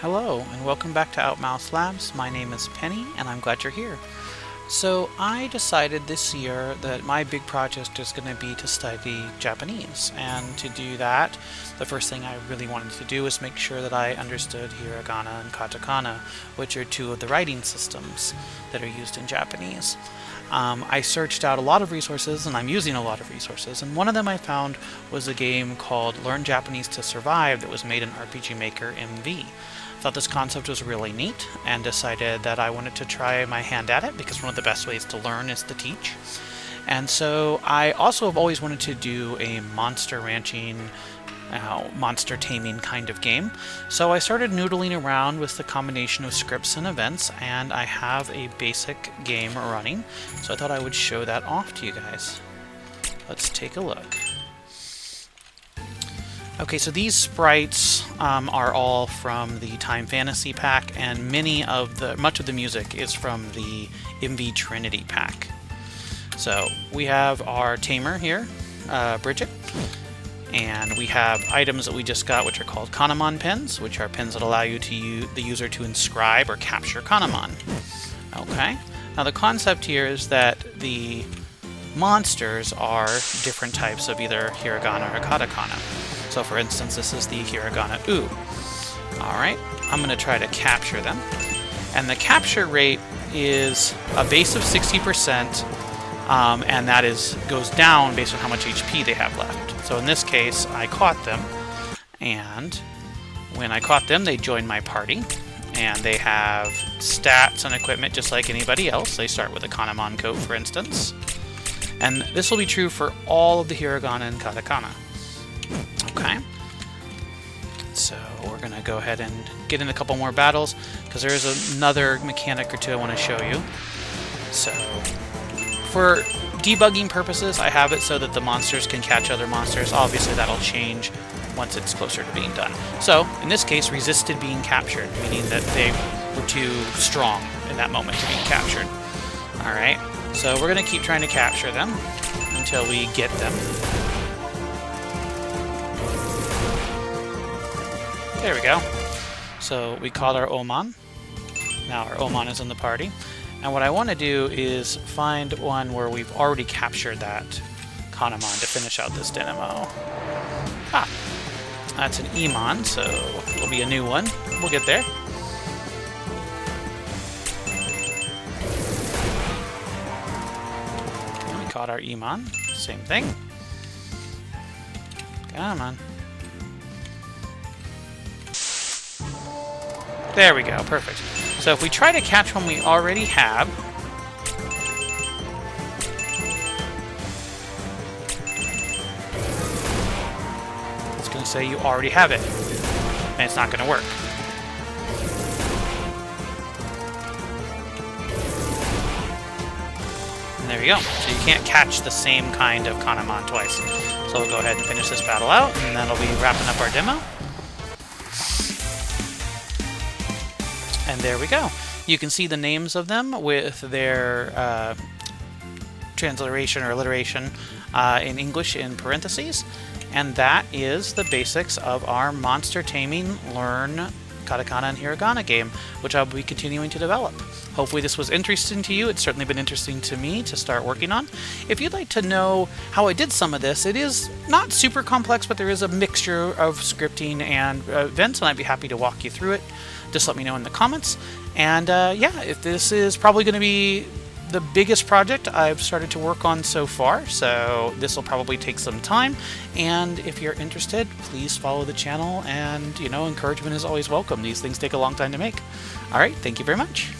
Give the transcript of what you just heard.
Hello, and welcome back to Outmouse Labs. My name is Penny, and I'm glad you're here. So, I decided this year that my big project is going to be to study Japanese, and to do that, the first thing I really wanted to do was make sure that I understood hiragana and katakana, which are two of the writing systems that are used in Japanese. I searched out a lot of resources, and I'm using a lot of resources, and one of them I found was a game called Learn Japanese to Survive that was made in RPG Maker MV. Thought this concept was really neat and decided that I wanted to try my hand at it because one of the best ways to learn is to teach. And so I also have always wanted to do a monster ranching, monster taming kind of game. So I started noodling around with the combination of scripts and events, and I have a basic game running. So I thought I would show that off to you guys. Let's take a look. Okay, so these sprites are all from the Time Fantasy pack, and much of the music is from the MV Trinity pack. So we have our tamer here, Bridget, and we have items that we just got, which are called Kana-mon pins, which are pins that allow the user to inscribe or capture Kana-mon. Okay, now the concept here is that the monsters are different types of either hiragana or katakana. So for instance, this is the hiragana U. Alright, I'm going to try to capture them. And the capture rate is a base of 60%, and that goes down based on how much HP they have left. So in this case, I caught them, and when I caught them, they joined my party, and they have stats and equipment just like anybody else. They start with a Kana-mon coat, for instance. And this will be true for all of the hiragana and katakana. Okay, so we're going to go ahead and get in a couple more battles, because there is another mechanic or two I want to show you. So, for debugging purposes, I have it so that the monsters can catch other monsters. Obviously, that'll change once it's closer to being done. So, in this case, resisted being captured, meaning that they were too strong in that moment to be captured. Alright, so we're going to keep trying to capture them until we get them. There we go. So we called our Oman. Now our Oman is in the party. And what I want to do is find one where we've already captured that Kana-mon to finish out this dynamo. Ah, that's an Iman, so it'll be a new one. We'll get there. And we caught our Iman. Same thing. Come on. There we go, perfect. So if we try to catch one we already have, it's going to say you already have it, and it's not going to work. And there we go. So you can't catch the same kind of Kana-mon twice. So we'll go ahead and finish this battle out, and that'll be wrapping up our demo. And there we go. You can see the names of them with their transliteration or alliteration in English in parentheses. And that is the basics of our monster taming learn katakana and hiragana game, which I'll be continuing to develop. Hopefully this was interesting to you. It's certainly been interesting to me to start working on. If you'd like to know how I did some of this, it is not super complex, but there is a mixture of scripting and events, and I'd be happy to walk you through it. Just let me know in the comments. And yeah, if this is probably going to be the biggest project I've started to work on so far, so this will probably take some time. And if you're interested, please follow the channel, and encouragement is always welcome. These things take a long time to make. All right, thank you very much.